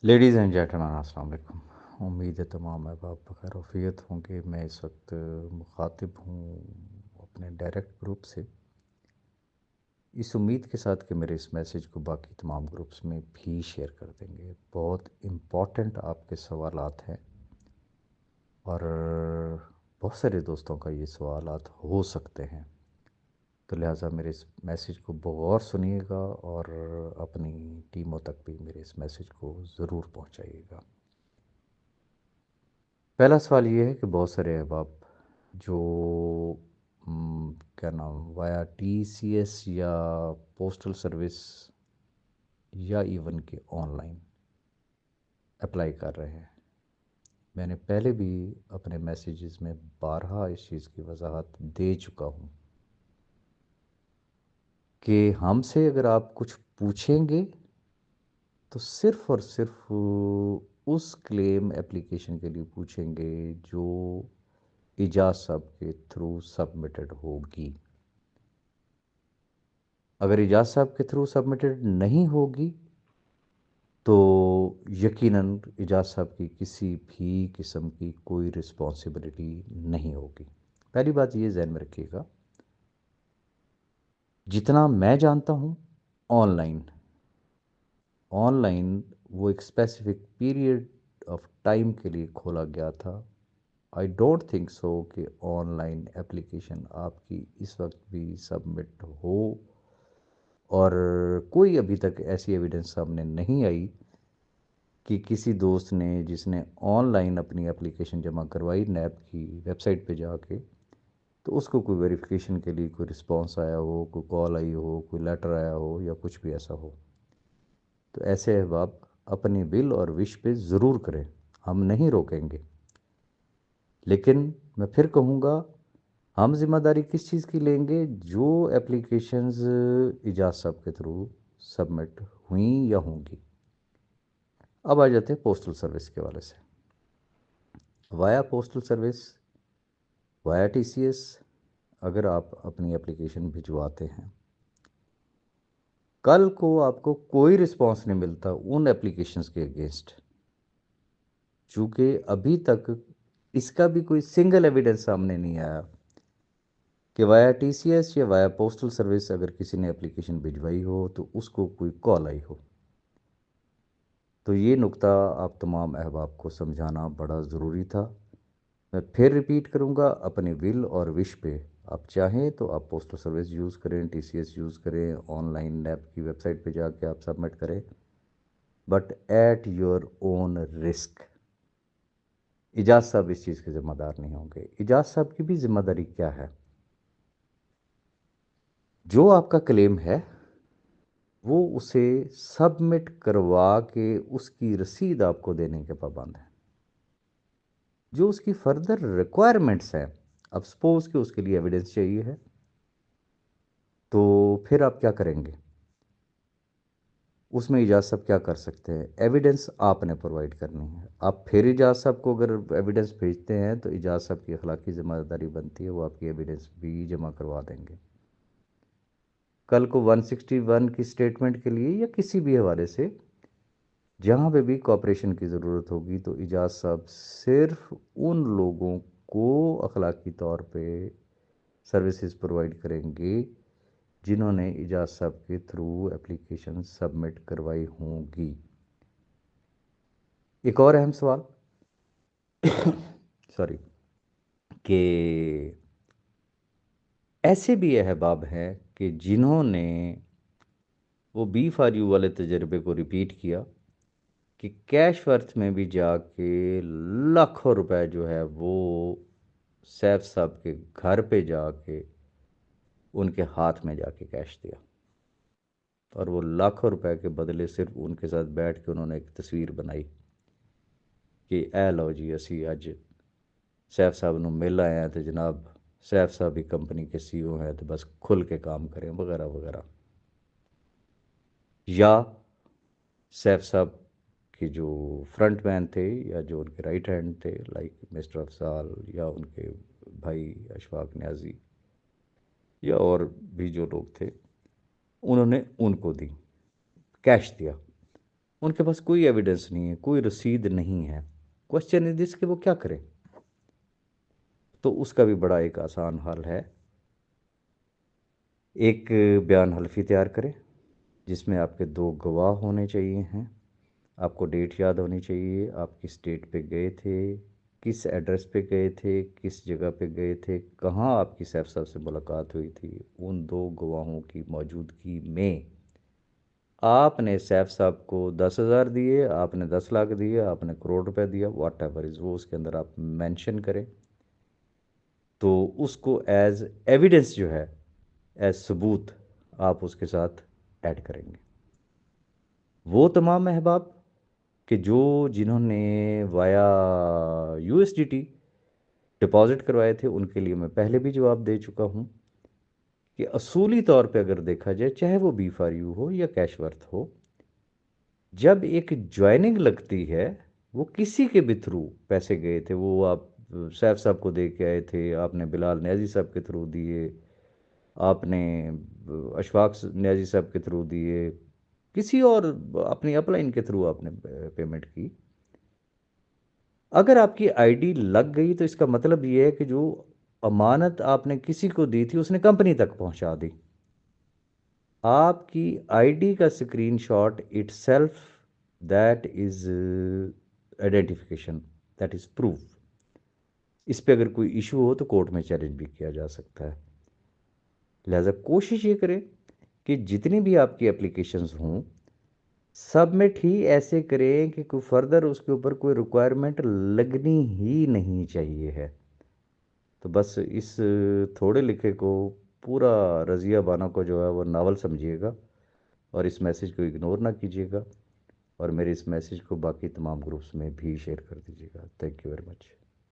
Ladies and gentleman السلام علیکم۔ امید ہے تمام احباب بخیر وفیت ہوں گے۔ میں اس وقت مخاطب ہوں اپنے ڈائریکٹ گروپ سے، اس امید کے ساتھ کہ میرے اس میسیج کو باقی تمام گروپس میں بھی شیئر کر دیں گے۔ بہت امپورٹنٹ آپ کے سوالات ہیں اور بہت سارے دوستوں کا یہ سوالات ہو سکتے ہیں، تو لہٰذا میرے اس میسیج کو بغور سنیے گا اور اپنی ٹیموں تک بھی میرے اس میسیج کو ضرور پہنچائیے گا۔ پہلا سوال یہ ہے کہ بہت سارے احباب جو کیا نام وایا ٹی سی ایس یا پوسٹل سروس یا ایون کہ آن لائن اپلائی کر رہے ہیں۔ میں نے پہلے بھی اپنے میسیجز میں بارہا اس چیز کی وضاحت دے چکا ہوں کہ ہم سے اگر آپ کچھ پوچھیں گے تو صرف اور صرف اس کلیم اپلیکیشن کے لیے پوچھیں گے جو اجاز صاحب کے تھرو سبمٹڈ ہوگی۔ اگر اجاز صاحب کے تھرو سبمٹڈ نہیں ہوگی تو یقیناً اجاز صاحب کی کسی بھی قسم کی کوئی رسپانسبلٹی نہیں ہوگی۔ پہلی بات یہ ذہن میں رکھیے گا، جتنا میں جانتا ہوں آن لائن وہ ایک اسپیسیفک پیریڈ آف ٹائم کے لیے کھولا گیا تھا۔ آئی ڈونٹ تھنک سو کہ آن لائن اپلیکیشن آپ کی اس وقت بھی سبمٹ ہو، اور کوئی ابھی تک ایسی ایویڈنس سامنے نہیں آئی کہ کسی دوست نے جس نے آن لائن اپنی اپلیکیشن جمع کروائی نیب کی ویب سائٹ پہ جا کے، تو اس کو کوئی ویریفیکیشن کے لیے کوئی رسپانس آیا ہو، کوئی کال آئی ہو، کوئی لیٹر آیا ہو یا کچھ بھی ایسا ہو۔ تو ایسے احباب اپنی ول اور وش پہ ضرور کریں، ہم نہیں روکیں گے، لیکن میں پھر کہوں گا ہم ذمہ داری کس چیز کی لیں گے؟ جو اپلیکیشنز اجاز صاحب کے تھرو سبمٹ ہوئیں یا ہوں گی۔ اب آ جاتے ہیں پوسٹل سروس کے حوالے سے۔ Via postal service, via T C S اگر آپ اپنی اپلیکیشن بھجواتے ہیں، کل کو آپ کو کوئی رسپانس نہیں ملتا ان اپلیکیشنز کے اگینسٹ، چونکہ ابھی تک اس کا بھی کوئی سنگل ایویڈنس سامنے نہیں آیا کہ وایا ٹی سی ایس یا وایا پوسٹل سروس اگر کسی نے اپلیکیشن بھجوائی ہو تو اس کو کوئی کال آئی ہو۔ تو یہ نقطہ آپ تمام احباب کو سمجھانا بڑا ضروری تھا۔ میں پھر ریپیٹ کروں گا، اپنی ول اور وش پہ آپ چاہیں تو آپ پوسٹل سروس یوز کریں، ٹی سی ایس یوز کریں، آن لائن نیب کی ویب سائٹ پہ جا کے آپ سبمٹ کریں، but at your own risk. Ejaz صاحب اس چیز کے ذمہ دار نہیں ہوں گے۔ اجاز صاحب کی بھی ذمہ داری کیا ہے؟ جو آپ کا کلیم ہے وہ اسے سبمٹ کروا کے اس کی رسید آپ کو دینے کے پابند ہے۔ جو اس کی فردر ریکوائرمنٹس ہیں، اب سپوز کہ اس کے لیے ایویڈنس چاہیے ہے، تو پھر آپ کیا کریں گے؟ اس میں اجاز صاحب کیا کر سکتے ہیں؟ ایویڈنس آپ نے پرووائڈ کرنی ہے۔ آپ پھر اجاز صاحب کو اگر ایویڈنس بھیجتے ہیں تو اجاز صاحب کی اخلاقی ذمہ داری بنتی ہے وہ آپ کی ایویڈنس بھی جمع کروا دیں گے۔ کل کو 161 کی سٹیٹمنٹ کے لیے یا کسی بھی حوالے سے جہاں پہ بھی کوآپریشن کی ضرورت ہوگی تو اجاز صاحب صرف ان لوگوں کو اخلاقی طور پہ سروسز پرووائڈ کریں گے جنہوں نے اجاز صاحب کے تھرو اپلیکیشن سبمٹ کروائی ہوں گی۔ ایک اور اہم سوال سوری کہ ایسے بھی احباب ہیں کہ جنہوں نے وہ بی فار یو والے تجربے کو ریپیٹ کیا کہ کیش ورتھ میں بھی جا کے لاکھوں روپے جو ہے وہ سیف صاحب کے گھر پہ جا کے ان کے ہاتھ میں جا کے کیش دیا، اور وہ لاکھوں روپے کے بدلے صرف ان کے ساتھ بیٹھ کے انہوں نے ایک تصویر بنائی کہ اے لو جی اسی اج سیف صاحب نو مل آئے ہیں تو جناب سیف صاحب ہی کمپنی کے سی او ہیں تو بس کھل کے کام کریں وغیرہ وغیرہ، یا سیف صاحب کے جو فرنٹ مین تھے یا جو ان کے رائٹ ہینڈ تھے لائک مسٹر افضال یا ان کے بھائی اشفاق نیازی یا اور بھی جو لوگ تھے، انہوں نے ان کو دی، کیش دیا۔ ان کے پاس کوئی ایویڈنس نہیں ہے، کوئی رسید نہیں ہے، کوشچن از دس کہ وہ کیا کریں؟ تو اس کا بھی بڑا ایک آسان حل ہے، ایک بیان حلفی تیار کریں جس میں آپ کے دو گواہ ہونے چاہیے ہیں، آپ کو ڈیٹ یاد ہونی چاہیے، آپ کس ڈیٹ پہ گئے تھے، کس ایڈریس پہ گئے تھے، کس جگہ پہ گئے تھے، کہاں آپ کی سیف صاحب سے ملاقات ہوئی تھی۔ ان دو گواہوں کی موجودگی میں آپ نے سیف صاحب کو 10,000 دیے، آپ نے 10 لاکھ دیے، آپ نے کروڑ روپے دیا، واٹ ایور از، وہ اس کے اندر آپ مینشن کریں، تو اس کو ایز ایویڈنس جو ہے، ایز ثبوت آپ اس کے ساتھ ایڈ کریں گے۔ وہ تمام احباب کہ جنہوں نے via U S D T deposit کروائے تھے، ان کے لیے میں پہلے بھی جواب دے چکا ہوں کہ اصولی طور پہ اگر دیکھا جائے، چاہے وہ بی فار یو ہو یا کیش ورتھ ہو، جب ایک جوائننگ لگتی ہے، وہ کسی کے بھی تھرو پیسے گئے تھے، وہ آپ سیف صاحب کو دے کے آئے تھے، آپ نے بلال نیازی صاحب کے تھرو دیے، آپ نے اشفاق نیازی صاحب کے تھرو دیے، کسی اور اپنی اپ لائن کے تھرو آپ نے پیمنٹ کی، اگر آپ کی آئی ڈی لگ گئی تو اس کا مطلب یہ ہے کہ جو امانت آپ نے کسی کو دی تھی اس نے کمپنی تک پہنچا دی۔ آپ کی آئی ڈی کا screenshot itself that is identification, that is proof. اس پہ اگر کوئی ایشو ہو تو کورٹ میں چیلنج بھی کیا جا سکتا ہے۔ لہذا کوشش یہ کریں کہ جتنی بھی آپ کی اپلیکیشنز ہوں، سبمٹ ہی ایسے کریں کہ کوئی فردر اس کے اوپر کوئی ریکوائرمنٹ لگنی ہی نہیں چاہیے ہے۔ تو بس اس تھوڑے لکھے کو پورا رضیہ بانو کو جو ہے وہ ناول سمجھیے گا، اور اس میسج کو اگنور نہ کیجیے گا، اور میرے اس میسج کو باقی تمام گروپس میں بھی شیئر کر دیجیے گا۔ Thank you very much.